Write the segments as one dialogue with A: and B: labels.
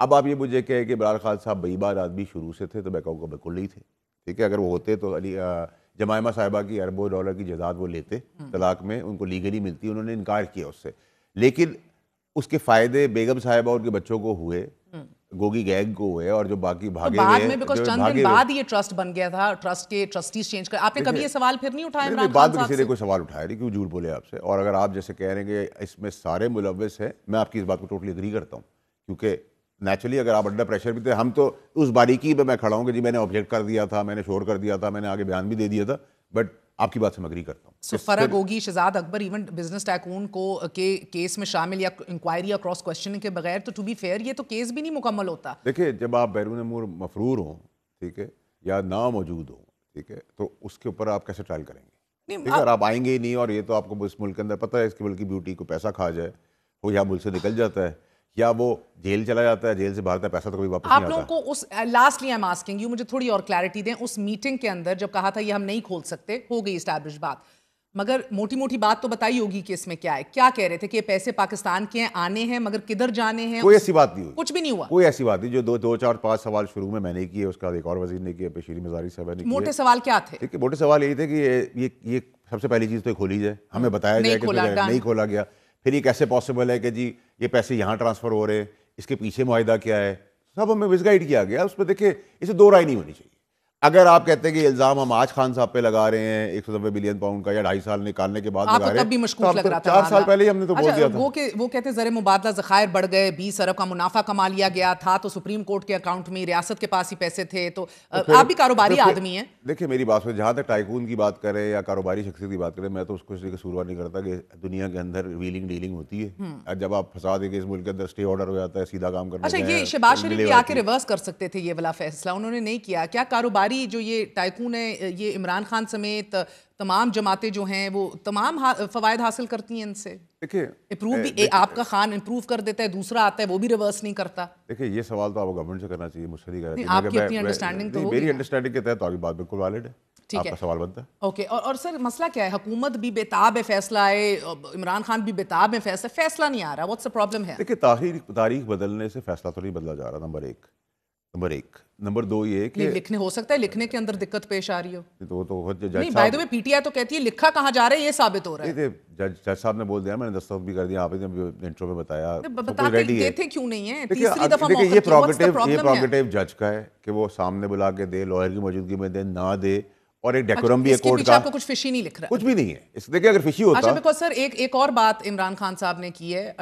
A: اب آپ یہ مجھے کہیں کہ عمران خان صاحب بےایمان آدمی شروع سے تھے، تو میں کہوں گا بالکل نہیں تھے. ٹھیک ہے، اگر وہ ہوتے تو جمائمہ صاحبہ کی اربوں ڈالر کی جائیداد وہ لیتے، طلاق میں ان کو لیگلی ملتی، انہوں نے انکار کیا اس سے. لیکن اس کے فائدے بیگم صاحبہ اور ان کے بچوں کو ہوئے، گوگی گینگ کو ہوئے، اور جو باقی بھاگے
B: بعد میں بیکاز چند دن بعد یہ ٹرسٹ بن گیا تھا، ٹرسٹ کے ٹرسٹیز چینج کر. آپ نے کبھی یہ سوال پھر نہیں اٹھایا عمران
A: بعد
B: خان
A: میں
B: صاحب
A: کسی
B: سے؟
A: نے کوئی سوال اٹھایا نہیں، کیوں جھوٹ بولے آپ سے. اور اگر آپ جیسے کہہ رہے ہیں کہ اس میں سارے ملوث ہیں، میں آپ کی اس بات کو ٹوٹلی اگری کرتا ہوں، کیونکہ نیچرلی اگر آپ انڈر پریشر بھی تھے، ہم تو اس باریکی پہ میں کھڑا ہوں کہ جی میں نے آبجیکٹ کر دیا تھا، میں نے شور کر دیا تھا، میں نے آگے بیان بھی دے دیا تھا، بٹ آپ کی بات سے میں اگری کرتا ہوں.
B: فرح گوگی، شہزاد اکبر، ایون بزنس ٹائکون کو کیس میں شامل یا انکوائری یا کراس کوشچننگ کے بغیر تو ٹو بی فیئر یہ تو کیس بھی نہیں مکمل ہوتا.
A: دیکھیں جب آپ بیرون ملک مفرور ہوں، ٹھیک ہے، یا نہ موجود ہوں، ٹھیک ہے، تو اس کے اوپر آپ کیسے ٹرائل کریں گے؟ ٹھیک ہے، اور آپ آئیں گے ہی نہیں، اور یہ تو آپ کو اس ملک کے اندر پتہ ہے اس کی بلکہ بیوٹی کو پیسہ کھا جائے، وہ یا ملک سے نکل جاتا ہے یا وہ جیل چلا جاتا ہے، جیل سے باہر پیسہ تو کبھی واپس نہیں
B: آپ
A: آتا.
B: لوگوں کو اس lastly I am asking you, مجھے تھوڑی اور کلیئرٹی دیں. اس میٹنگ کے اندر جب کہا تھا یہ ہم نہیں کھول سکتے، ہو گئی اسٹیبلش بات، مگر موٹی موٹی بات تو بتائی ہوگی کہ اس میں کیا ہے. کیا کہہ رہے تھے کہ یہ پیسے پاکستان کے ہیں، آنے ہیں، مگر کدھر جانے ہیں؟
A: کوئی ایسی بات نہیں ہوئی،
B: کچھ بھی نہیں ہوا،
A: کوئی ایسی بات نہیں. جو دو چار پانچ سوال شروع میں نے کیے، اس کا ایک اور وزیر نے کیے، شیریں مزاری صاحبہ نے کیے.
B: موٹے سوال کیا تھے؟
A: ٹھیک ہے، موٹے سوال یہی تھے کہ یہ سب سے پہلی چیز تو کھولی جائے، ہمیں بتایا جائے کہ نہیں کھولا گیا. پھر یہ کیسے پاسبل ہے کہ جی یہ پیسے یہاں ٹرانسفر ہو رہے ہیں، اس کے پیچھے معاہدہ کیا ہے، سب ہمیں مس گائڈ کیا گیا. اس پہ دیکھیں اسے دو رائے نہیں ہونی چاہیے. اگر آپ کہتے ہیں کہ الزام ہم آج خان صاحب پہ لگا رہے ہیں 190 بلین پاؤنڈ کا، یا 2.5 سال نکالنے کے بعد لگا رہے ہیں،
B: تب بھی مشکوک لگ رہا تھا.
A: 4 سال پہلے ہی ہم نے تو بول دیا تھا.
B: وہ کہتے ہیں زر مبادلہ ذخائر بڑھ گئے، 20 ارب کا منافع کما لیا گیا تھا، تو سپریم کورٹ کے اکاؤنٹ میں، ریاست کے پاس ہی پیسے تھے. تو آپ بھی کاروباری آدمی ہیں.
A: دیکھیں میری بات سنیں، جہاں تک ٹائکون کی بات کریں یا کاروباری شخصیت کی بات کریں، میں تو اس کو اس لیے قصوروار نہیں کرتا کہ دنیا کے اندر ویلنگ ڈیلنگ ہوتی ہے. جب آپ فساد ہے کہ اس ملک کے اندر اسٹے آرڈر ہو جاتا ہے، سیدھا کام کرنا.
B: اچھا، یہ شہباز شریف بھی آ کے ریورس کر سکتے تھے یہ والا فیصلہ، انہوں نے نہیں کیا. کیا کاروباری جو یہ ٹائکون ہے، یہ عمران خان سمیت تمام جماعتیں جو ہیں وہ تمام فوائد حاصل کرتی ہیں ان سے؟
A: دیکھیں
B: امپروو بھی آپ کا خان امپروو کر دیتا ہے، دوسرا آتا ہے وہ بھی ریورس نہیں کرتا.
A: دیکھیں یہ سوال تو آپ کو گورنمنٹ سے کرنا چاہیے، مجھ سے نہیں کرنا چاہیے.
B: آپ کی اپنی انڈرسٹینڈنگ تو ہوگی.
A: میری انڈرسٹینڈنگ کے تحت آپ کی بات بالکل ویلڈ ہے، آپ کا سوال بنتا ہے.
B: اوکے. اور سر مسئلہ کیا ہے؟ حکومت بھی بےتاب ہے فیصلہ ہے، عمران خان بھی بےتاب ہے فیصلہ نہیں آ رہا. واٹس دا پرابلم ہے؟
A: دیکھیں تاریخ بدلنے سے فیصلہ تو نہیں بدلا جا رہا، نمبر ایک. نمبر دو یہ کہ
B: لکھنے ہو سکتا ہے لکھنے کے اندر دقت پیش آ رہی ہو.
A: تو
B: نہیں، by the way P T I تو کہتی ہے لکھا کہاں جا رہا ہے یہ ثابت ہو رہا ہے.
A: جج صاحب نے بول دیا، میں نے دستخط بھی کر دیا، آپ نے انٹرو میں بتایا.
B: بتاتے دیتے کیوں نہیں ہیں؟ تیسری دفعہ
A: دیکھیں یہ
B: پروگریٹو
A: پروگریٹو جج کا ہے کہ وہ سامنے بلا کے دے، لوئر کی موجودگی میں دے، نہ دے. اور ایک ڈیکورم بھی ہے کورٹ کا.
B: آپ کو کچھ فشی نہیں لکھ رہا،
A: کچھ بھی نہیں ہے اس. دیکھیں اگر فشی ہوتا.
B: اچھا بیکاز سر ایک اور بات عمران خان صاحب نے کی ہے،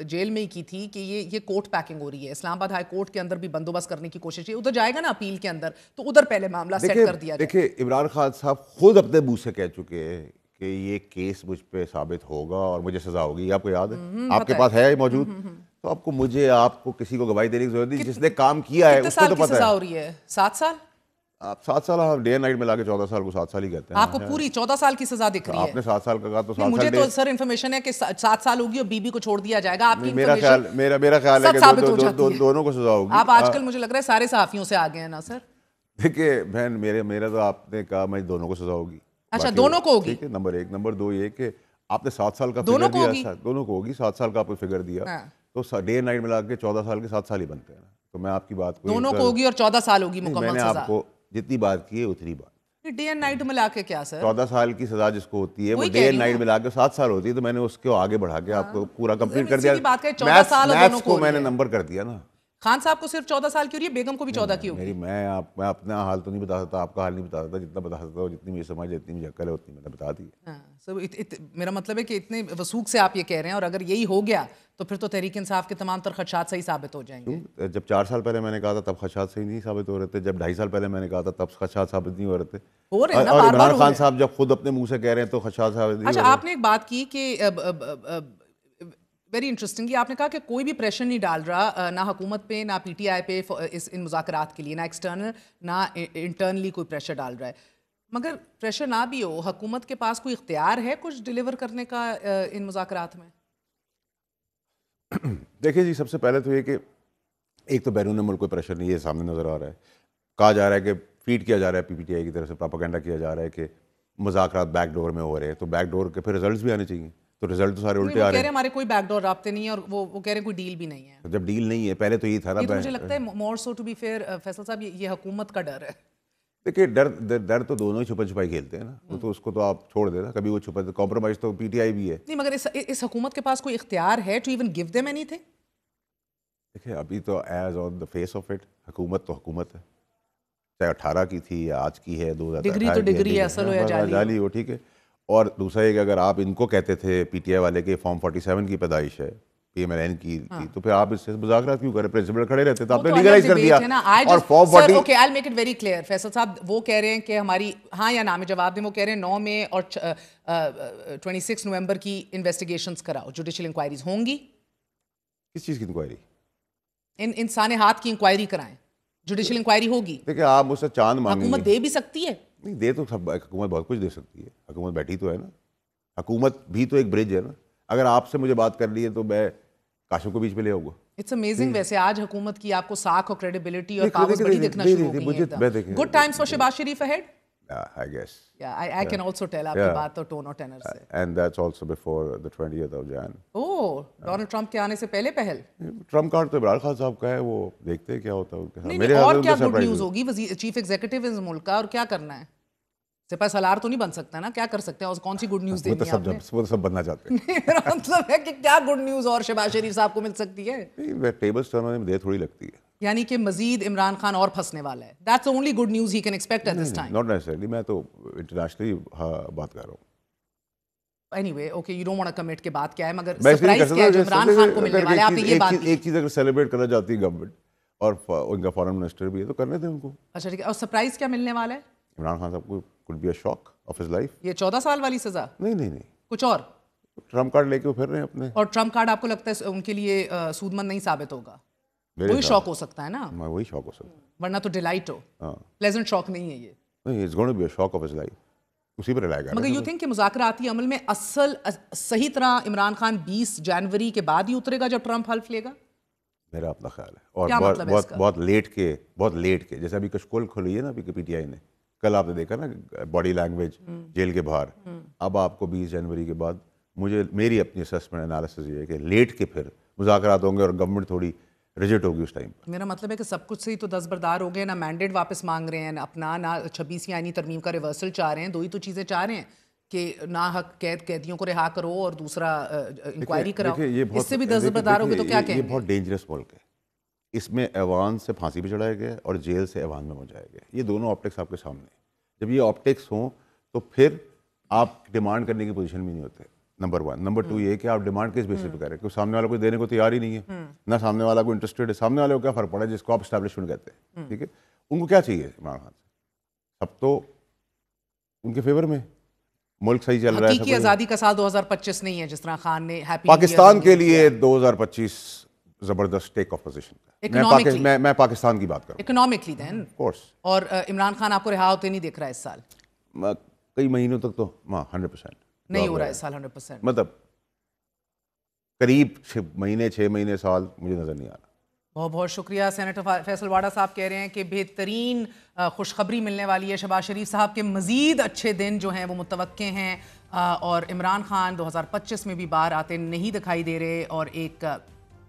B: جیل میں ہی کی تھی، کہ یہ کورٹ پیکنگ ہو رہی ہے. اسلام آباد ہائی کورٹ کے اندر بھی بندوبست کرنے کی کوشش ہے. ادھر جائے گا نا اپیل کے اندر، تو ادھر پہلے معاملہ سیٹ کر دیا جائے.
A: دیکھیں عمران خان صاحب خود اپنے منہ سے کہہ چکے ہیں کہ یہ کیس مجھ پہ ثابت ہوگا اور مجھے سزا ہوگی. آپ کو یاد ہے؟ آپ کے پاس ہے موجود. تو آپ کو کسی کو گواہی دینے کی ضرورت نہیں. جس نے کام کیا ہے اس کو تو پتہ ہے.
B: سزا ہو رہی ہے 7 سال.
A: آپ 7 سال، آپ ڈے نائٹ میں لا کے 14 سال کو 7 سال ہی کہتے ہیں.
B: آپ کو پوری 14 سال کی سزا دکھ رہی ہے.
A: آپ نے 7 سال کا کہا تو 7 سال.
B: مجھے تو سر انفارمیشن ہے کہ 7 سال ہوگی اور بی بی کو چھوڑ دیا جائے گا. آپ کی
A: میرا خیال ہے کہ دونوں کو سزا ہوگی.
B: آپ آج کل مجھے لگ رہا ہے سارے صحافیوں سے آگے ہیں نا سر.
A: دیکھیے بہن میرا تو آپ نے کہا میں دونوں کو سزا ہوگی.
B: اچھا دونوں کو ہوگی.
A: ٹھیک ہے، نمبر ایک. نمبر دو یہ کہ آپ نے 7 سال کا فگر دیا. دونوں کو ہوگی. 7 سال کا آپ نے فگر دیا تو ڈے نائٹ میں لا کے 14 سال کے 7 سال ہی بنتے ہیں. تو میں آپ کی بات کو
B: دونوں کو ہوگی اور 14 سال ہوگی مکمل سزا.
A: میں نے آپ کو جتنی بات کی ہے اتنی بات.
B: ڈے اینڈ نائٹ ملا کے کیا سر؟
A: 14 سال کی سزا جس کو ہوتی ہے وہ ڈے اینڈ نائٹ ملا کے 7 سال ہوتی ہے. تو میں نے اس کو آگے بڑھا کے آپ کو پورا کمپلیٹ کر دیا. میتھس کو میں نے نمبر کر دیا نا.
B: خان صاحب کو صرف 14 سال کی ہو رہی ہے، بیگم کو بھی 14 کی ہوگی.
A: میں اپنا حال تو نہیں بتا سکتا، آپ کا حال نہیں بتا سکتا. جتنا بتا سکتا ہوں، جتنی مجھے سمجھ ہے، جتنی مجھے عقل ہے، اتنی میں نے بتا دی.
B: میرا مطلب ہے کہ اتنے وثوق سے آپ یہ کہہ رہے ہیں، اور اگر یہی ہو گیا تو پھر تو تحریک انصاف کے تمام تر خدشات صحیح ثابت ہو جائیں گے.
A: جب 4 سال پہلے میں نے کہا تھا تب خدشات صحیح نہیں ثابت ہو رہے تھے. جب 2.5 سال پہلے میں نے کہا تھا تب خدشات ثابت نہیں ہو رہے تھے. اور عمران خان صاحب جب خود اپنے منہ سے کہہ رہے ہیں تو خدشات ثابت نہیں ہو رہے.
B: اچھا آپ نے ایک بات کی کہ ویری انٹرسٹنگلی آپ نے کہا کہ کوئی بھی پریشر نہیں ڈال رہا، نہ حکومت پہ، نہ پی ٹی آئی پہ ان مذاکرات کے لیے، نہ ایکسٹرنل نہ انٹرنلی کوئی پریشر ڈال رہا ہے. مگر پریشر نہ بھی ہو، حکومت کے پاس کوئی اختیار ہے کچھ ڈیلیور کرنے کا ان مذاکرات میں؟
A: دیکھیں جی، سب سے پہلے تو یہ کہ ایک تو بیرون ملک کوئی پریشر نہیں ہے، سامنے نظر آ رہا ہے. کہا جا رہا ہے کہ فیڈ کیا جا رہا ہے، PPTI کی طرف سے پراپاگینڈا کیا جا رہا ہے کہ مذاکرات بیک ڈور میں ہو رہے ہیں. تو بیک ڈور کے پھر ریزلٹس بھی آنے چاہیے. تو رزلٹ تو سارے الٹے
B: وہ
A: آ
B: کہہ
A: رہے
B: رہے ہیں
A: ہیں.
B: ہمارے کوئی بیک ڈور رابطے نہیں ہیں اور وہ کہہ رہے ہیں کوئی ڈیل بھی نہیں ہے.
A: جب ڈیل نہیں ہے پہلے تو یہ تھا نا.
B: یہ تو مجھے لگتا ہے مور سو ٹو بی فیئر فیصل صاحب یہ حکومت کا ڈر ہے.
A: دیکھیے ڈر تو دونوں ہی چھپن چھپائی کھیلتے ہیں نا. وہ تو اس کو تو آپ چھوڑ دیں نا, کبھی وہ چھپا کمپرومائز تو پی ٹی آئی بھی ہے.
B: نہیں مگر اس حکومت کے پاس کوئی اختیار ہے ٹو ایون گیو دیم اینی تھنگ.
A: دیکھیں ابھی تو as on the face of it حکومت تو حکومت ہے, چاہے 18 کی تھی یا آج کی ہے 2018
B: ڈگری تو ڈگری ہے, اصل ہو یا
A: جعلی ہو, ٹھیک ہے. اور دوسرا یہ کہ اگر آپ ان کو کہتے تھے پی ٹی آئی والے کے فارم 47 کی پیدائش ہے پی ایم ایل این کی تھی, تو پھر آپ اس سے مذاکرات کیوں کریں؟ پرنسپل کھڑے رہتے تو آپ نے لیگلائز کر دیا. اور form 40
B: okay I make it very clear. Faisal صاحب وہ کہہ رہے ہیں کہ ہماری ہاں یا نا میں جواب دیں. وہ کہہ رہے ہیں 9 مئی اور 26 نومبر کی انویسٹیگیشنز کراؤ, جوڈیشل انکوائریز ہوں گی.
A: کس چیز کی انکوائری؟
B: ان سانحات کی انکوائری کرائیں, جوڈیشل انکوائری ہوگی.
A: دیکھیں آپ مجھ سے چاند مانگیں
B: حکومت دے بھی سکتی ہے.
A: نہیں دے تو سب, حکومت بہت کچھ دے سکتی ہے. حکومت بیٹھی تو ہے نا, حکومت بھی تو ایک برج ہے نا. اگر آپ سے مجھے بات کر لی ہے تو میں کاشوں کو بیچ میں لے آؤں گا.
B: It's amazing. ویسے آج حکومت کی آپ کو ساکھ اور کریڈیبلٹی اور پاورز بڑی دکھنا شروع ہو گئی ہیں. Good times for Shahbaz Sharif ahead.
A: I guess.
B: Yeah, I can also tell آپ کی بات اور ٹون اور ٹینر سے.
A: And that's also before the 20th of Jan.
B: Oh, Donald Trump کے آنے سے پہلے پہل.
A: ٹرمپ کارڈ تو عمران خان صاحب کا ہے, وہ دیکھتے ہیں کیا ہوتا ہے ان کے ساتھ.
B: نہیں اور کیا گڈ نیوز ہوگی چیف ایگزیکٹو اس ملک کا, اور کیا کرنا ہے؟ سپاہ سالار تو نہیں بن سکتا نا, کیا کر سکتے ہیں, اور کون سی گڈ نیوز دینی ہے آپ نے؟
A: وہ تو سب بننا چاہتے ہیں.
B: میرا مطلب ہے کہ کیا گڈ نیوز اور شہباز شریف صاحب کو مل سکتی ہے؟
A: ٹیبلز ٹرن ہونے میں دیر تھوڑی لگتی ہے.
B: یعنی کہ مزید عمران خان اور پھنسنے والا ہے. That's the only good news he can expect at this time.
A: Not necessarily. میں تو انٹرنیشنلی بات کر رہا ہوں.
B: Anyway, okay, you don't want to commit کہ بات کیا ہے, مگر سرپرائز کیا ہے جو عمران خان کو ملنے والا ہے. آپ نے یہ بات کی.
A: ایک چیز اگر سیلیبریٹ کرنا چاہتی ہے گورنمنٹ اور ان کا فارن منسٹر بھی ہے تو کرنے دیں ان کو.
B: اچھا ٹھیک ہے. اور سرپرائز کیا ملنے والا ہے
A: عمران خان صاحب کو؟ could be a shock of his life.
B: یہ 14 سال والی سزا؟
A: نہیں
B: کچھ اور
A: ٹرمپ کارڈ لے کے وہ پھر رہے ہیں اپنے.
B: اور ٹرمپ کارڈ آپ کو لگتا ہے ان کے لیے سودمند نہیں ثابت ہوگا؟ وہی شوق ہو سکتا ہے نا,
A: وہی شوق ہو سکتا ہے,
B: ورنہ تو ڈیلائٹ ہو. پلیزنٹ شوق نہیں ہے یہ.
A: نہیں, it's going to be a shock of his life. اسی پر رلائے گا.
B: مگر یو تھنک کہ مذاکراتی عمل میں اصل صحیح طرح عمران خان 20 جنوری کے بعد ہی اترے گا جب ٹرمپ حلف لے گا؟
A: میرا اپنا خیال ہے. اور بہت لیٹ کے جیسے ابھی کشکول کھلی ہے نا ابھی پی ٹی آئی نے, کل آپ نے دیکھا نا باڈی لینگویج جیل کے باہر. اب آپ کو 20 جنوری کے بعد میری اپنی اسسمنٹ انالیسس یہ ہے کہ لیٹ کے پھر مذاکرات ہوں گے اور گورنمنٹ تھوڑی ریجٹ ہوگی اس ٹائم پر.
B: میرا مطلب ہے کہ سب کچھ سے ہی تو دستبردار ہو گئے, نہ مینڈیٹ واپس مانگ رہے ہیں اپنا, نہ 26 آئینی ترمیم کا ریورسل چاہ رہے ہیں. دو ہی تو چیزیں چاہ رہے ہیں کہ ناحق قیدیوں کو رہا کرو اور دوسرا انکوائری کراؤ. اس سے بھی دستبردار ہو گئے تو کیا کہیں گے؟
A: یہ بہت ڈینجرس ملک ہے. اس میں ایوان سے پھانسی پہ چڑھایا گیا اور جیل سے ایوان میں پہنچایا گیا. یہ دونوں آپٹکس آپ کے سامنے ہیں. جب یہ آپٹکس ہوں تو پھر آپ ڈیمانڈ کرنے کی پوزیشن میں نہیں ہوتے. نمبر 1. نمبر 2 یہ کہ آپ ڈیمانڈ کس بیسس پہ کر رہے ہیں, کیونکہ سامنے والا کوئی دینے کو تیار ہی نہیں ہے, نہ سامنے والا کو انٹرسٹیڈ ہے. سامنے والے کو کیا فرق پڑا ہے جس کو آپ اسٹیبلشمنٹ کہتے ہیں, ٹھیک ہے. ان کو کیا چاہیے عمران خان سے؟ سب تو ان کے فیور میں, ملک صحیح چل رہا ہے.
B: حقیقی آزادی کا سال 2025 نہیں ہے جس طرح خان نے
A: پاکستان کے لیے 2025 زبردست ٹیک آف پوزیشن کا. میں پاکستان کی بات کروں
B: اکنامکلی دین کورس. اور عمران خان آپ کو رہا ہوتے نہیں دیکھ رہا ہے اس سال؟
A: کئی مہینوں تک تو 100%
B: نہیں ہو رہا ہے اس سال 100%.
A: مطلب قریب 6 مہینے سال مجھے نظر نہیں آ رہا.
B: بہت بہت شکریہ. سینیٹر فیصل واڈا صاحب کہہ رہے ہیں کہ بہترین خوشخبری ملنے والی ہے. شہباز شریف صاحب کے مزید اچھے دن جو ہیں وہ متوقع ہیں, اور عمران خان 2025 میں بھی باہر آتے نہیں دکھائی دے رہے, اور ایک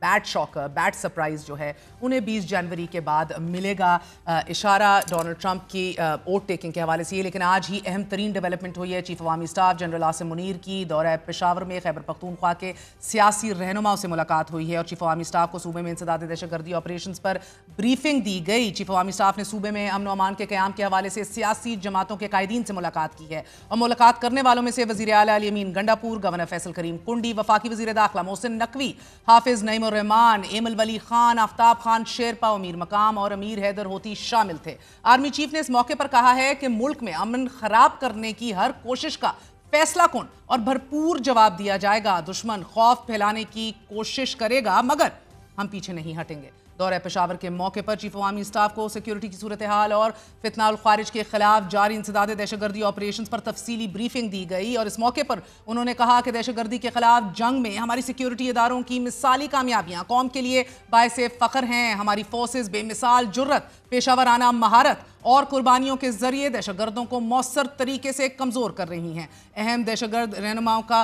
B: بیڈ شاکر, بیڈ سرپرائز جو ہے انہیں 20 جنوری کے بعد ملے گا. اشارہ ڈونلڈ ٹرمپ کی ووٹ ٹیکنگ کے حوالے سے یہ, لیکن آج ہی اہم ترین ڈیولپمنٹ ہوئی ہے. چیف عوامی اسٹاف جنرل عاصم منیر کی دورہ پشاور میں خیبر پختونخوا کے سیاسی رہنماؤں سے ملاقات ہوئی ہے, اور چیف عوامی اسٹاف کو صوبے میں انسداد دہشت گردی آپریشنز پر بریفنگ دی گئی. چیف عوامی اسٹاف نے صوبے میں امن و امان کے قیام کے حوالے سے سیاسی جماعتوں کے قائدین سے ملاقات کی ہے, اور ملاقات کرنے والوں میں سے وزیر اعلیٰ علی امین گنڈاپور, گورنر فیصل کریم کنڈی, وفاقی وزیر داخلہ محسن نقوی, حافظ نعیم الرحمان, ایمل ولی خان, آفتاب خان شیرپا, امیر مقام اور امیر حیدر ہوتی شامل تھے. آرمی چیف نے اس موقع پر کہا ہے کہ ملک میں امن خراب کرنے کی ہر کوشش کا فیصلہ کن اور بھرپور جواب دیا جائے گا. دشمن خوف پھیلانے کی کوشش کرے گا مگر ہم پیچھے نہیں ہٹیں گے. دورہ پشاور کے موقع پر چیف عوامی اسٹاف کو سیکیورٹی کی صورتحال اور فتنہ الخوارج کے خلاف جاری انسداد دہشت گردی آپریشنز پر تفصیلی بریفنگ دی گئی, اور اس موقع پر انہوں نے کہا کہ دہشت گردی کے خلاف جنگ میں ہماری سیکیورٹی اداروں کی مثالی کامیابیاں قوم کے لیے باعث فخر ہیں. ہماری فورسز بے مثال جرت, پیشہ ورانہ مہارت اور قربانیوں کے ذریعے دہشت گردوں کو مؤثر طریقے سے کمزور کر رہی ہیں. اہم دہشت گرد رہنماؤں کا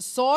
B: 100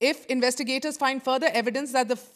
B: if investigators find further evidence that the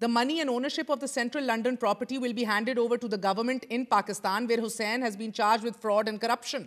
B: the money and ownership of the central London property will be handed over to the government in Pakistan where Hussain has been charged with fraud and corruption।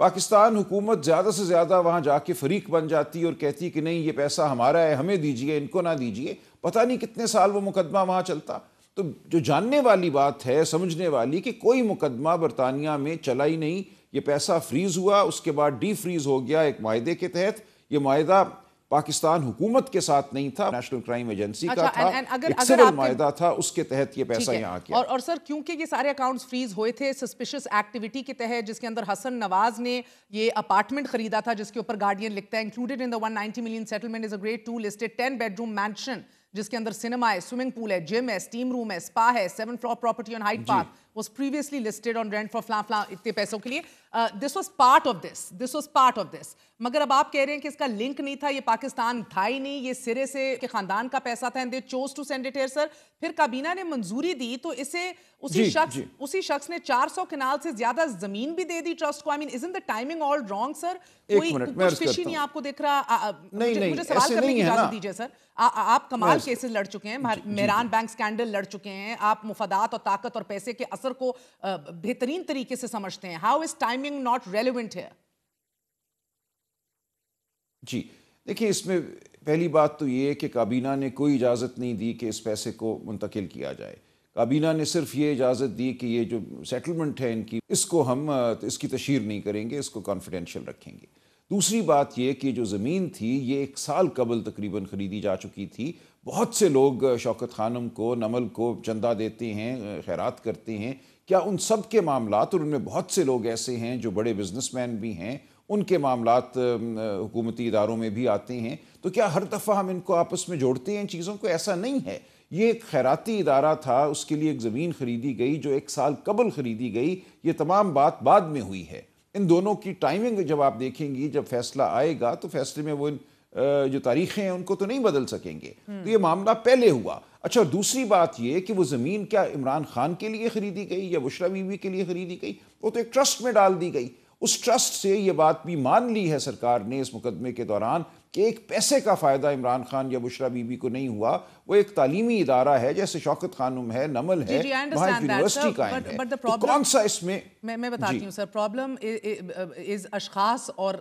C: Pakistan حکومت زیادہ سے زیادہ وہاں جا کے فریق بن جاتی اور کہتی کہ نہیں یہ پیسہ ہمارا ہے، ہمیں دیجئے، ان کو نہ دیجئے، پتہ نہیں کتنے سال وہ مقدمہ وہاں چلتا۔ تو جو جاننے والی بات ہے، سمجھنے والی، کہ کوئی مقدمہ برطانیہ میں چلا ہی نہیں، یہ پیسہ فریز ہوا، اس کے بعد ڈی فریز ہو گیا ایک معاہدے کے تحت۔ یہ معاہدہ پاکستان حکومت کے ساتھ نہیں تھا، نیشنل کرائم ایجنسی کا تھا، ایک سول معاہدہ تھا، اس کے تحت یہ پیسہ یہاں کیا۔
B: اور سر کیونکہ یہ سارے اکاؤنٹس فریز ہوئے تھے سسپیشس ایکٹیویٹی کے تحت، جس کے اندر حسن نواز نے یہ اپارٹمنٹ خریدا تھا جس کے اوپر گارڈین لکھتا ہے included in the 190 million settlement is a grade 2 listed 10 bedroom mansion جس کے اندر سینما ہے، سوئمنگ پول ہے، جم ہے، اسٹیم روم ہے، اسپا ہے، 7 floor property on Hyde Park was previously listed on rent for فلاں اتنے پیسوں کے لیے۔ this was part of this مگر اب آپ کہہ رہے ہیں کہ اس کا لنک نہیں تھا، یہ پاکستان تھا ہی نہیں، یہ سرے سے کہ خاندان کا پیسہ تھا and they chose to send it here sir۔ پھر کابینہ نے منظوری دی تو اسے اسی شخص نے 400 کنال سے زیادہ زمین بھی دے دی ٹرسٹ کو۔ I mean isn't the timing all wrong sir؟ کوئی کچھ فشی نہیں آپ کو دیکھ رہا؟ مجھے سوال کرنے کی اجازت دیجیے سر۔ آپ کمال کیسز لڑ چکے ہیں، میران بینک سکینڈل لڑ چکے ہیں، آپ مفادات اور طاقت اور پیسے کے اثر کو بہترین طریقے سے سمجھتے ہیں۔ How is timing not relevant here؟
C: جی دیکھیں، اس میں پہلی بات تو یہ ہے کہ کابینہ نے کوئی اجازت نہیں دی کہ اس پیسے کو منتقل کیا جائے۔ کابینہ نے صرف یہ اجازت دی کہ یہ جو سیٹلمنٹ ہے ان کی، اس کو ہم اس کی تشہیر نہیں کریں گے، اس کو کانفیڈینشیل رکھیں گے۔ دوسری بات یہ کہ جو زمین تھی یہ 1 سال قبل تقریباً خریدی جا چکی تھی۔ بہت سے لوگ شوکت خانم کو، نمل کو چندہ دیتے ہیں، خیرات کرتے ہیں، کیا ان سب کے معاملات، اور ان میں بہت سے لوگ ایسے ہیں جو بڑے بزنس مین بھی ہیں، ان کے معاملات حکومتی اداروں میں بھی آتے ہیں، تو کیا ہر دفعہ ہم ان کو آپس میں جوڑتے ہیں ان چیزوں کو؟ ایسا نہیں ہے۔ یہ ایک خیراتی ادارہ تھا، اس کے لیے ایک زمین خریدی گئی جو 1 سال قبل خریدی گئی، یہ تمام بات بعد میں ہوئی ہے۔ ان دونوں کی ٹائمنگ جب آپ دیکھیں گی، جب فیصلہ آئے گا تو فیصلے میں وہ جو تاریخیں ہیں ان کو تو نہیں بدل سکیں گے، تو یہ معاملہ پہلے ہوا۔ اچھا، دوسری بات یہ کہ وہ زمین کیا عمران خان کے لیے خریدی گئی یا بشرا بی بی کے لیے خریدی گئی؟ وہ تو ایک ٹرسٹ میں ڈال دی گئی۔ اس ٹرسٹ سے یہ بات بھی مان لی ہے سرکار نے اس مقدمے کے دوران کہ ایک پیسے کا فائدہ عمران خان یا بشرا بی بی کو نہیں ہوا، وہ ایک تعلیمی ادارہ ہے، جیسے شوکت خانم ہے، نمل ہے، وہاں ایک یونیورسٹی قائم ہے، تو کون سا اس میں؟
B: میں بتاتی ہوں سر، پرابلم از اشخاص اور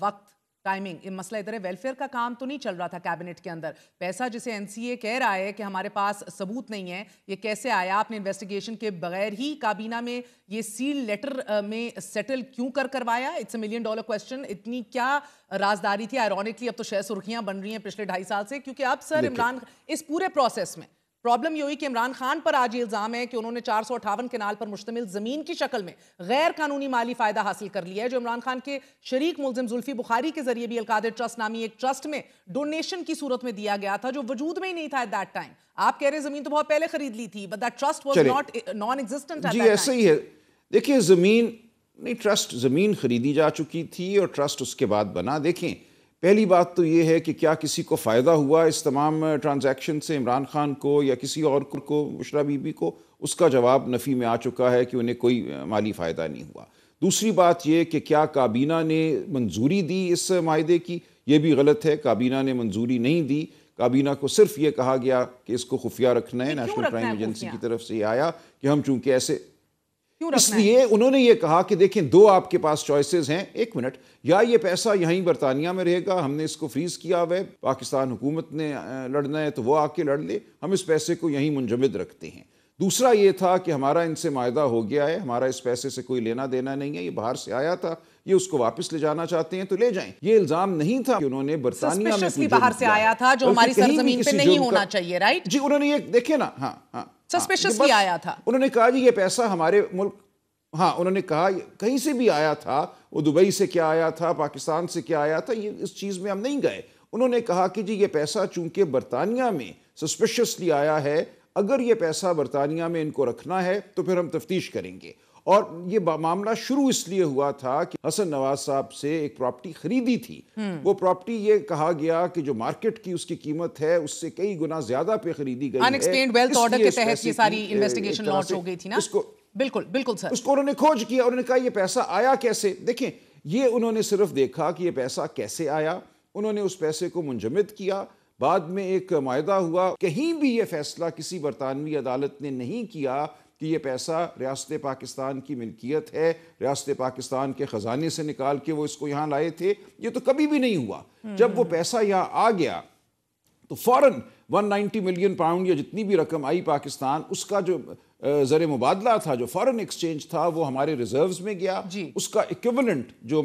B: وقت، ٹائمنگ۔ مسئلہ ادھر ہے، ویلفیئر کا کام تو نہیں چل رہا تھا کیبنٹ کے اندر، پیسہ جسے این سی اے کہہ رہا ہے کہ ہمارے پاس ثبوت نہیں ہے، یہ کیسے آیا؟ آپ نے انویسٹیگیشن کے بغیر ہی کابینہ میں یہ سیل لیٹر میں سیٹل کیوں کروایا؟ It's a $1 million question. اتنی کیا رازداری تھی؟ آئرونکلی اب تو شاید سرخیاں بن رہی ہیں پچھلے 2.5 سال سے، کیونکہ اب سر عمران اس پورے پروسیس میں پرابلم یہ ہوئی کہ عمران خان پر آج یہ الزام ہے کہ انہوں نے 458 کنال پر مشتمل زمین کی شکل میں غیر قانونی مالی فائدہ حاصل کر لیا ہے، جو عمران خان کے شریک ملزم زلفی بخاری کے ذریعے بھی القادر ٹرسٹ نامی ایک ٹرسٹ میں ڈونیشن کی صورت میں دیا گیا تھا، جو وجود میں ہی نہیں تھا ایٹ دیٹ ٹائم۔ آپ کہہ رہے ہیں زمین تو بہت پہلے خرید لی تھی، but that trust was not non existent at that time.
C: جی ایسا ہی ہے، دیکھیں زمین خریدی جا چکی تھی اور ٹرسٹ اس کے بعد بنا۔ دیکھیں، پہلی بات تو یہ ہے کہ کیا کسی کو فائدہ ہوا اس تمام ٹرانزیکشن سے، عمران خان کو یا کسی اور کو، بشرا بی بی کو؟ اس کا جواب نفی میں آ چکا ہے کہ انہیں کوئی مالی فائدہ نہیں ہوا۔ دوسری بات یہ کہ کیا کابینہ نے منظوری دی اس معاہدے کی؟ یہ بھی غلط ہے، کابینہ نے منظوری نہیں دی۔ کابینہ کو صرف یہ کہا گیا کہ اس کو خفیہ رکھنا ہے، نیشنل کرائم ایجنسی کی طرف سے یہ آیا کہ ہم چونکہ ایسے، اس لیے انہوں نے یہ کہا کہ دیکھیں 2 آپ کے پاس چوائسز ہیں، 1 منٹ، یا یہ پیسہ یہیں برطانیہ میں رہے گا، ہم نے اس کو فریز کیا ہوا ہے، پاکستان حکومت نے لڑنا ہے تو وہ آ کے لڑ لے، ہم اس پیسے کو یہیں منجمد رکھتے ہیں۔ دوسرا یہ تھا کہ ہمارا ان سے معاہدہ ہو گیا ہے، ہمارا اس پیسے سے کوئی لینا دینا نہیں ہے، یہ باہر سے آیا تھا، یہ اس کو واپس لے جانا چاہتے ہیں تو لے جائیں۔ یہ الزام نہیں تھا کہ انہوں نے برطانیہ میں
B: باہر سے آیا تھا جو ہماری سرزمین پہ نہیں ہونا چاہیے، رائٹ؟
C: جی انہوں نے یہ دیکھیں نا، ہاں
B: سسپیشسلی آیا تھا،
C: انہوں نے کہا جی یہ پیسہ ہمارے ملک، انہوں نے کہا کہیں سے بھی آیا تھا، وہ دبئی سے کیا آیا تھا، پاکستان سے کیا آیا تھا، یہ اس چیز میں ہم نہیں گئے۔ انہوں نے کہا کہ جی یہ پیسہ چونکہ برطانیہ میں سسپیشسلی آیا ہے، اگر یہ پیسہ برطانیہ میں ان کو رکھنا ہے تو پھر ہم تفتیش کریں گے۔ اور یہ معاملہ شروع اس لیے ہوا تھا کہ حسن نواز صاحب سے ایک پراپرٹی خریدی تھی، وہ پراپرٹی یہ کہا گیا کہ جو مارکیٹ کی اس کی قیمت ہے اس سے کئی گنا زیادہ پہ خریدی گئی ہے،
B: انیکسپلینڈ ویلتھ آرڈر کے تحت یہ ساری انویسٹیگیشن لانچ ہو گئی تھی نا۔ بالکل سر،
C: اس کو انہوں نے کھوج کیا، انہوں نے کہا یہ پیسہ آیا کیسے؟ دیکھیں یہ انہوں نے صرف دیکھا کہ یہ پیسہ کیسے آیا، انہوں نے اس پیسے کو منجمد کیا، بعد میں ایک معاہدہ ہوا۔ کہیں بھی یہ فیصلہ کسی برطانوی عدالت نے نہیں کیا کہ یہ پیسہ ریاست پاکستان کی ملکیت ہے، ریاست پاکستان کے خزانے سے نکال کے وہ اس کو یہاں لائے تھے. یہ تو کبھی بھی نہیں ہوا. جب وہ پیسہ یہاں آ گیا تو فوراً 190 ملین پاؤنڈ یا جتنی بھی رقم آئی پاکستان، اس کا جو زر مبادلہ تھا، جو فارن ایکسچینج تھا، وہ ہمارے ریزروز میں گیا. اس کا ایکویولنٹ جو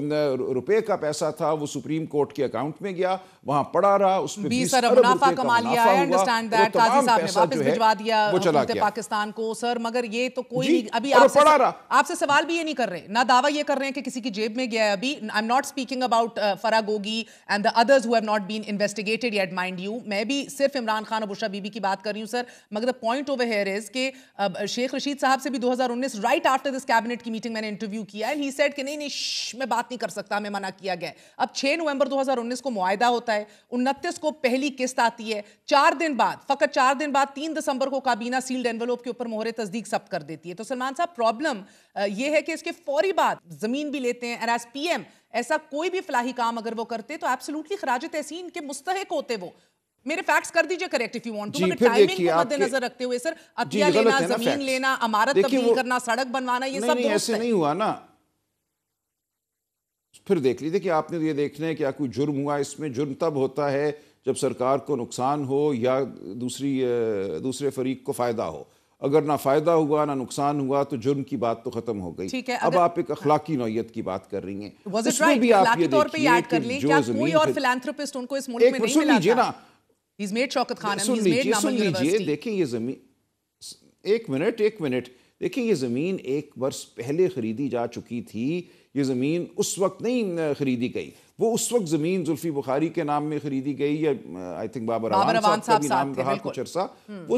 C: روپے کا پیسہ تھا وہ سپریم کورٹ کے اکاؤنٹ میں گیا، وہاں پڑا رہا. اس میں
B: 20 ارب منافع کما لیا ہے. انڈرسٹینڈ دیٹ قاضی صاحب نے واپس بھجوا دیا حکومت پاکستان کو. سر مگر یہ تو کوئی نہیں، ابھی آپ سے سوال بھی یہ نہیں کر رہے، نہ دعویٰ یہ کر رہے ہیں کہ کسی کی جیب میں گیا ہے. ابھی I am not speaking about Farah Gogi and the others who have not been investigated yet mind you. میں بھی صرف عمران خان اور بشرا بی بی کی بات کر رہی ہوں سر. مگر the point over here is کہ شیخ رشید صاحب سے بھی 2019 رائٹ آفٹر دس کیبنٹ کی میٹنگ میں نے انٹرویو کیا اینڈ ہی سیڈ کہ نہیں میں بات نہیں کر سکتا، ہمیں منع کیا گیا. اب 6 نومبر 2019 کو معاہدہ ہوتا ہے، 29 کو پہلی قسط آتی ہے، 4 دن بعد، فقط 4 دن بعد 3 دسمبر کو کابینہ سیلڈ انویلوپ کے اوپر مہر تصدیق ثبت کر دیتی ہے. تو سلمان صاحب پرابلم یہ ہے کہ اس کے فوری بعد زمین بھی لیتے ہیں. اینڈ ایز پی ایم ایسا کوئی بھی فلاحی کام اگر وہ کرتے تو ایبسولوٹلی خراج تحسین کے مستحق ہوتے. وہ میرے فیکٹس کر دیجئے correct if you want to, مگر ٹائمنگ کو مد نظر رکھتے ہوئے سر عطیہ لینا، زمین لینا، عمارت تبدیل کرنا، سڑک بنوانا، یہ سب درست
C: ایسے نہیں ہوا نا. پھر دیکھ لیجیے کہ آپ نے یہ دیکھنا ہے کیا کوئی جرم ہوا. اس میں جرم تب ہوتا ہے جب سرکار کو نقصان ہو یا دوسرے فریق کو فائدہ ہو. اگر نہ فائدہ ہوا نہ نقصان ہوا تو جرم کی بات تو ختم ہو گئی. اب آپ ایک اخلاقی نوعیت کی بات کر رہی ہیں. اس میں بھی آپ یہ دیکھیے کہ جو زمین
B: کوئی اور فلانتھروپسٹ ان کو اس ملک میں نہیں ملا تھا. He's made Shaukat Khan and he's made Namal University.
C: دیکھیں یہ زمین، ایک منٹ دیکھیں یہ زمین ایک برس پہلے خریدی جا چکی تھی. یہ زمین اس وقت نہیں خریدی گئی. وہ اس وقت زمین زلفی بخاری کے نام میں خریدی گئی یا آئی تھنک بابر اوان صاحب کا بھی نام رہا کچھ عرصہ. وہ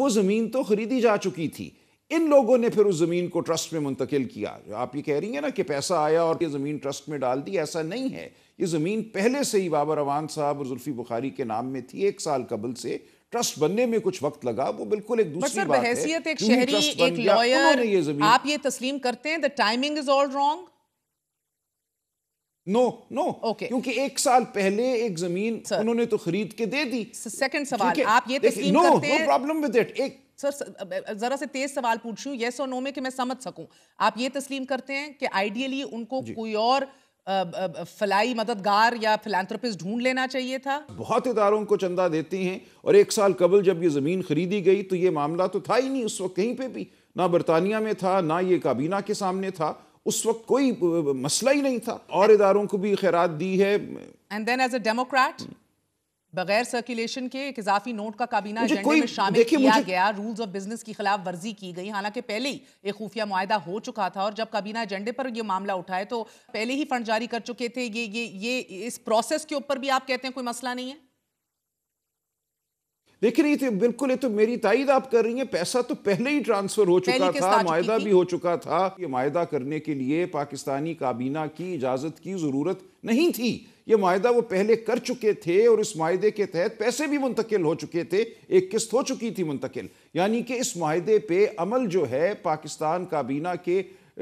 C: زمین تو خریدی جا چکی تھی. ان لوگوں نے پھر اس زمین کو ٹرسٹ میں منتقل کیا. آپ یہ کہہ رہی ہیں نا کہ پیسہ آیا اور یہ زمین ٹرسٹ میں ڈال دی، ایسا نہیں ہے. یہ زمین پہلے سے ہی بابر اوان صاحب اور زلفی بخاری کے نام میں تھی. 1 سال قبل سے ٹرسٹ بننے میں کچھ وقت لگا. وہ بالکل ایک دوسری بات ہے.
B: بحیثیت ایک شہری، ایک لائر، آپ یہ تسلیم کرتے ہیں the timing is all wrong؟
C: نو کیونکہ 1 سال پہلے ایک زمین انہوں نے تو خرید کے دے دی.
B: سیکنڈ سوال، آپ یہ تسلیم کرتے ہیں؟
C: No problem with it.
B: Sir ذرا سے تیز سوال پوچھوں یس اور نو میں کہ میں سمجھ سکوں. آپ یہ تسلیم کرتے ہیں کہ آئیڈیلی ان کو کوئی اور فلاحی مددگار یا فلانتھروپسٹ ڈھونڈ لینا چاہیے تھا؟
C: بہت اداروں کو چندہ دیتے ہیں اور 1 سال قبل جب یہ زمین خریدی گئی تو یہ معاملہ تو تھا ہی نہیں اس وقت کہیں پہ بھی. نہ برطانیہ میں تھا، نہ یہ کابینہ کے سامنے تھا. اس وقت کوئی مسئلہ ہی نہیں تھا. اور اداروں کو بھی خیرات دی ہے.
B: And then as a democrat بغیر سرکولیشن کے ایک اضافی نوٹ کا کابینہ ایجنڈے میں شامل کیا گیا. رولز آف بزنس کی خلاف ورزی کی گئی، حالانکہ پہلے ہی ایک خفیہ معاہدہ ہو چکا تھا. اور جب کابینہ ایجنڈے پر یہ معاملہ اٹھائے تو پہلے ہی فنڈ جاری کر چکے تھے. یہ اس پروسیس کے اوپر بھی آپ کہتے ہیں کوئی مسئلہ نہیں ہے؟
C: دیکھ رہی تھی بالکل، یہ تو میری تائید آپ کر رہی ہیں. پیسہ تو پہلے ہی ٹرانسفر ہو چکا تھا، معاہدہ بھی ہو چکا تھا. یہ معاہدہ کرنے کے لیے پاکستانی کابینہ کی اجازت کی ضرورت نہیں تھی. یہ معاہدہ وہ پہلے کر چکے تھے اور اس معاہدے کے تحت پیسے بھی منتقل ہو چکے تھے. ایک قسط ہو چکی تھی منتقل. یعنی کہ اس معاہدے پہ عمل جو ہے پاکستان کابینہ کے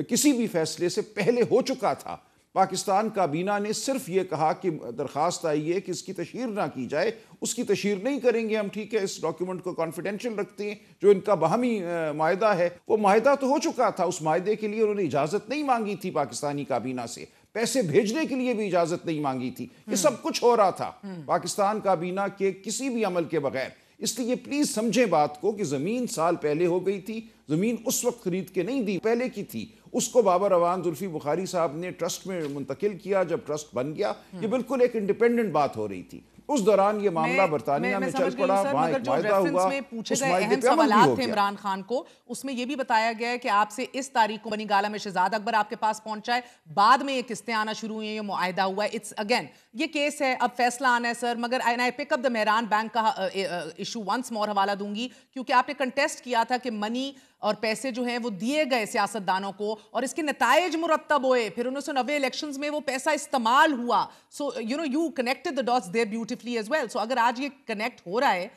C: کسی بھی فیصلے سے پہلے ہو چکا تھا. پاکستان کابینہ نے صرف یہ کہا کہ درخواست آئی ہے کہ اس کی تشہیر نہ کی جائے. اس کی تشہیر نہیں کریں گے ہم، ٹھیک ہے، اس ڈاکیومنٹ کو کانفیڈینشیل رکھتے ہیں. جو ان کا باہمی معاہدہ ہے وہ معاہدہ تو ہو چکا تھا. اس معاہدے کے لیے انہوں نے اجازت نہیں مانگی تھی پاکستانی کابینہ سے. پیسے بھیجنے کے لیے بھی اجازت نہیں مانگی تھی. یہ سب کچھ ہو رہا تھا پاکستان کابینہ کے کسی بھی عمل کے بغیر. اس لیے پلیز سمجھیں بات کو کہ زمین سال پہلے ہو گئی تھی. زمین اس وقت خرید کے نہیں دی، پہلے کی تھی. اس کو بابر اوان زلفی بخاری صاحب نے ٹرسٹ میں منتقل کیا جب ٹرسٹ بن گیا. یہ بالکل ایک انڈیپینڈنٹ بات ہو رہی تھی. اس دوران یہ معاملہ برطانیہ میں چل پڑا، وہاں ایک معاہدہ ہوا،
B: پوچھے گئے اہم سوالات تھے عمران خان کو. اس میں یہ بھی بتایا گیا ہے کہ آپ سے اس تاریخ کو بنی گالہ میں شہزاد اکبر آپ کے پاس پہنچا ہے، بعد میں یہ قسطیں آنا شروع ہوئی ہیں، یہ معاہدہ ہوا ہے. اٹس اگین یہ کیس ہے، اب فیصلہ آنا ہے سر. مگر آئی پک اپ دا مہران بینک کا ایشو ونس مور حوالہ دوں گی، کیونکہ آپ نے کنٹیسٹ کیا تھا کہ منی اور پیسے جو ہیں وہ دیے گئے سیاستدانوں کو اور اس کے نتائج مرتب ہوئے. پھر 1990 الیکشنز میں وہ پیسہ استعمال ہوا. سو you connected the dots there beautifully as well. سو اگر آج یہ کنیکٹ ہو رہا ہے،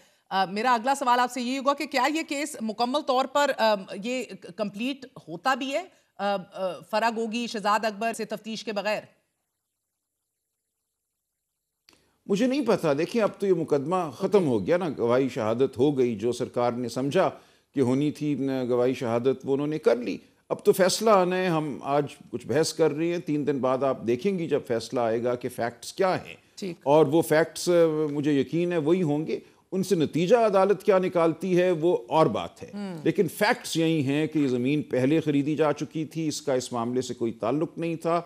B: میرا اگلا سوال آپ سے یہ ہوگا کہ کیا یہ کیس مکمل طور پر یہ کمپلیٹ ہوتا بھی ہے فرا گوگی، شہزاد اکبر سے تفتیش کے بغیر؟
C: مجھے نہیں پتا. دیکھیں اب تو یہ مقدمہ ختم ہو گیا نا، گواہی شہادت ہو گئی. جو سرکار نے سمجھا کہ ہونی تھی گواہی شہادت وہ انہوں نے کر لی. اب تو فیصلہ آنا ہے. ہم آج کچھ بحث کر رہے ہیں, 3 دن بعد آپ دیکھیں گی جب فیصلہ آئے گا کہ فیکٹس کیا ہیں, اور وہ فیکٹس مجھے یقین ہے وہی ہوں گے. ان سے نتیجہ عدالت کیا نکالتی ہے وہ اور بات ہے, لیکن فیکٹس یہی ہیں کہ یہ زمین پہلے خریدی جا چکی تھی, اس کا اس معاملے سے کوئی تعلق نہیں تھا.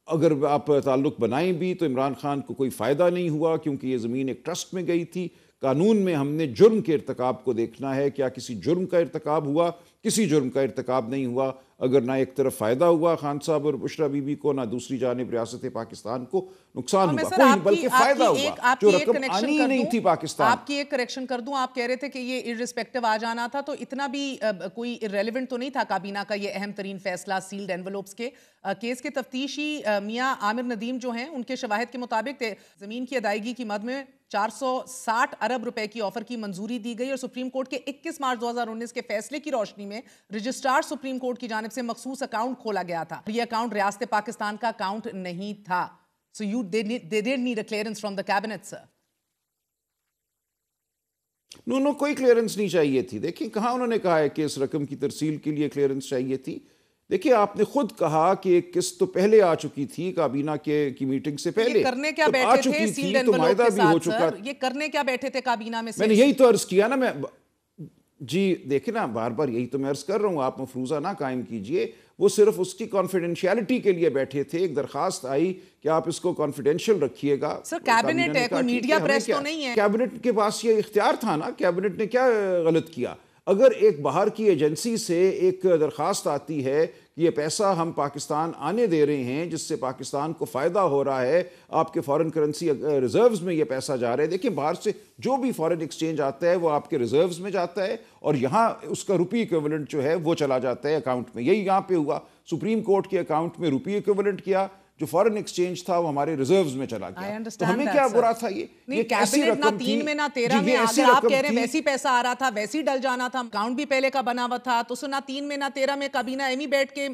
C: اگر آپ تعلق بنائیں بھی تو عمران خان کو کوئی فائدہ نہیں ہوا, کیونکہ یہ زمین ایک ٹرسٹ میں گئی تھی. قانون میں ہم نے جرم کے ارتکاب کو دیکھنا ہے, کیا کسی جرم کا ارتکاب ہوا, کسی جرم کا ارتکاب نہیں ہوا. اگر نہ ایک طرف فائدہ ہوا خان صاحب اور بشرا بی بی کو, نہ دوسری جانب ریاست پاکستان کو نقصان ہوا, کوئی بلکہ فائدہ ہوا جو رقم آنی ہی نہیں تھی پاکستان.
B: آپ کی ایک کریکشن کر دوں, آپ کہہ رہے تھے کہ یہ ارسپیکٹو آ جانا تھا, تو اتنا بھی کوئی ریلیونٹ تو نہیں تھا کابینہ کا یہ اہم ترین فیصلہ سیلڈ انویلوپس کے کیس کے تفتیشی میاں عامر ندیم جو ہیں, ان کے شواہد کے مطابق زمین کی ادائیگی کی مد میں 460 ارب روپے کی آفر کی منظوری دی گئی, اور سپریم کورٹ کے 21 مارچ 2019 کے فیصلے کی روشنی میں رجسٹرار سپریم کورٹ کی جانب سے مخصوص اکاؤنٹ کھولا گیا تھا. یہ اکاؤنٹ ریاست پاکستان کا اکاؤنٹ نہیں تھا. So they did need a clearance from the cabinet, sir.
C: نو کوئی کلیئرنس نہیں چاہیے تھی. دیکھیں کہاں انہوں نے کہا ہے کہ اس رقم کی ترسیل کے لیے کلیئرنس چاہیے تھی. دیکھیں آپ نے خود کہا کہ ایک قسط تو پہلے آ چکی تھی کابینہ کی میٹنگ سے پہلے.
B: یہ کرنے کیا بیٹھے تھے سیلڈ انویلوپ کے ساتھ, سر؟ یہ کرنے کیا بیٹھے تھے کابینہ میں سے؟
C: میں نے یہی تو عرض کیا نا. میں جی دیکھیں نا, بار بار یہی تو میں عرض کر رہا ہوں, آپ مفروضہ نہ قائم کیجئے. وہ صرف اس کی کانفیڈنشیلٹی کے لیے بیٹھے تھے. ایک درخواست آئی کہ آپ اس کو کانفیڈنشیل رکھیے گا.
B: سر کیبنٹ ہے, کوئی میڈیا پریس تو نہیں ہے.
C: کیبنٹ کے پاس یہ اختیار تھا نا, کیبنٹ نے کیا غلط کیا؟ اگر ایک باہر کی ایجنسی سے ایک درخواست آتی ہے کہ یہ پیسہ ہم پاکستان آنے دے رہے ہیں جس سے پاکستان کو فائدہ ہو رہا ہے, آپ کے فارن کرنسی ریزروز میں یہ پیسہ جا رہا ہے. دیکھیں باہر سے جو بھی فارن ایکسچینج آتا ہے وہ آپ کے ریزروز میں جاتا ہے, اور یہاں اس کا روپی ایکویولنٹ جو ہے وہ چلا جاتا ہے اکاؤنٹ میں. یہی یہاں پہ ہوا, سپریم کورٹ کے اکاؤنٹ میں روپی ایکویولنٹ کیا, جو فارن ایکسچینج تھا وہ ہمارے ریزروز میں چلا گیا. تو ہمیں کیا برا تھا؟ یہ
B: کیبنٹ نہ 3 میں نہ 13 میں, اگر آپ کہہ رہے ہیں ویسی پیسہ آ رہا تھا ویسی ڈل جانا تھا, اکاؤنٹ بھی پہلے کا بنا ہوا تھا, تو نہ 3 میں نہ 13 میں کابینہ ایمی بیٹھ کے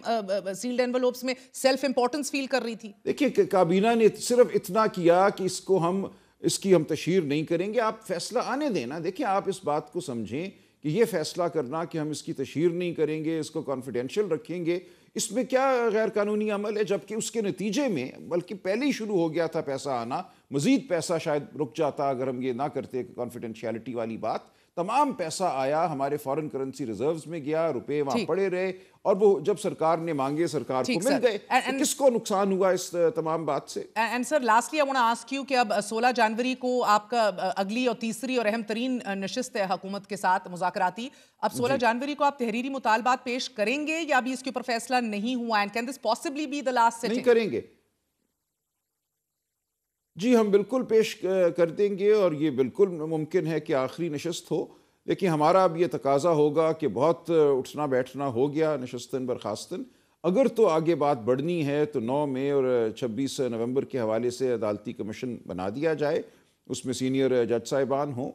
B: سیلڈ انویلوپس میں سیلف امپورٹنس فیل کر رہی تھی.
C: دیکھیے کابینہ نے صرف اتنا کیا کہ اس کی ہم تشہیر نہیں کریں گے, آپ فیصلہ آنے دینا. دیکھیں آپ اس بات کو سمجھیں کہ یہ فیصلہ کرنا کہ ہم اس کی تشہیر نہیں کریں گے, اس کو کانفیڈینشیل رکھیں گے, اس میں کیا غیر قانونی عمل ہے؟ جبکہ اس کے نتیجے میں بلکہ پہلے ہی شروع ہو گیا تھا پیسہ آنا. مزید پیسہ شاید رک جاتا اگر ہم یہ نہ کرتے کانفیڈنشیلٹی والی بات. تمام پیسہ آیا, ہمارے فارن کرنسی ریزروز میں گیا, روپے وہاں پڑے رہے, اور وہ جب سرکار نے مانگے سرکار کو مل گئے. کس کو نقصان ہوا اس تمام بات سے؟
B: And sir lastly I want to ask you کہ اب 16 جنوری کو آپ کا اگلی اور تیسری اور اہم ترین نشست ہے حکومت کے ساتھ مذاکراتی. اب 16 جنوری کو آپ تحریری مطالبات پیش کریں گے یا ابھی اس کے اوپر فیصلہ نہیں ہوا, and can this possibly be the last sitting?
C: نہیں کریں گے جی, ہم بالکل پیش کر دیں گے, اور یہ بالکل ممکن ہے کہ آخری نشست ہو. لیکن ہمارا اب یہ تقاضا ہوگا کہ بہت اٹھنا بیٹھنا ہو گیا نشستن برخاستن. اگر تو آگے بات بڑھنی ہے تو 9 مئی اور 26 نومبر کے حوالے سے عدالتی کمیشن بنا دیا جائے, اس میں سینئر جج صاحبان ہوں.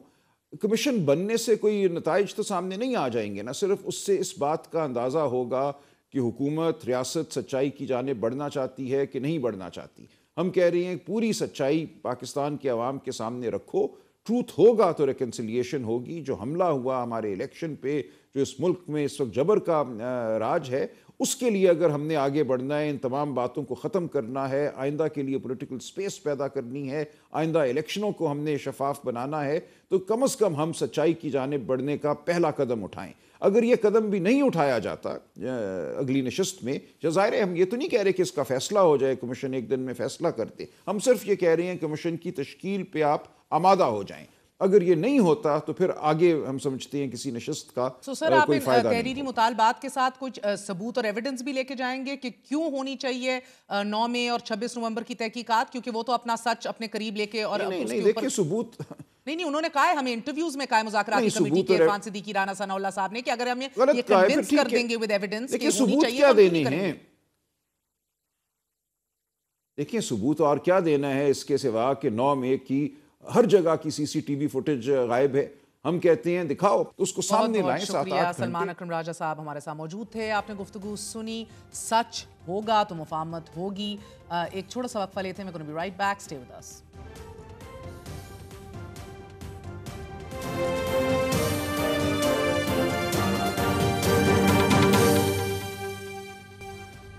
C: کمیشن بننے سے کوئی نتائج تو سامنے نہیں آ جائیں گے نا, صرف اس سے اس بات کا اندازہ ہوگا کہ حکومت ریاست سچائی کی جانب بڑھنا چاہتی ہے کہ نہیں بڑھنا چاہتی. ہم کہہ رہے ہیں پوری سچائی پاکستان کے عوام کے سامنے رکھو. ٹروتھ ہوگا تو ریکنسیلیشن ہوگی. جو حملہ ہوا ہمارے الیکشن پہ, جو اس ملک میں اس وقت جبر کا راج ہے, اس کے لیے اگر ہم نے آگے بڑھنا ہے, ان تمام باتوں کو ختم کرنا ہے, آئندہ کے لیے پولیٹیکل سپیس پیدا کرنی ہے, آئندہ الیکشنوں کو ہم نے شفاف بنانا ہے, تو کم از کم ہم سچائی کی جانب بڑھنے کا پہلا قدم اٹھائیں. اگر یہ قدم بھی نہیں اٹھایا جاتا اگلی نشست میں, ظاہر ہے ہم یہ تو نہیں کہہ رہے کہ اس کا فیصلہ ہو جائے, کمیشن ایک دن میں فیصلہ کرتے, ہم صرف یہ کہہ رہے ہیں کمیشن کی تشکیل پہ آپ آمادہ ہو جائیں. اگر یہ نہیں ہوتا تو پھر آگے ہم سمجھتے ہیں کسی نشست کا کوئی فائدہ نہیں.
B: سر آپ تحریری مطالبات کے ساتھ کچھ ثبوت اور ایویڈنس بھی لے کے جائیں گے کہ کیوں ہونی چاہیے 9 مئی اور 26 نومبر کی تحقیقات, کیونکہ وہ تو اپنا سچ اپنے قریب لے کے, اور
C: نہیں دیکھیں ثبوت
B: نہیں انہوں نے کہا ہے, ہمیں انٹرویوز میں کہا ہے مذاکراتی کمیٹی کے عرفان صدیقی رانا ثناء اللہ صاحب نے, کہ اگر ہمیں یہ کنونس کر دیں گے ود ایویڈنس کہ ہونی چاہیے,
C: کیا دینے ہیں. دیکھیں ثبوت اور کیا دینا ہے اس کے سوا کہ 9 مئی کی ہر جگہ کی سی سی ٹی وی فوٹیج غائب ہے. ہم کہتے ہیں دکھاؤ تو اس کو سامنے لائیں.
B: شکریہ. سلمان اکرم راجہ صاحب ہمارے ساتھ موجود تھے, آپ نے گفتگو سنی. سچ ہوگا تو مفاہمت ہوگی. ایک چھوٹا سا وقفہ لیتے ہیں. میں gonna be right back, stay with us.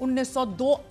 B: 1902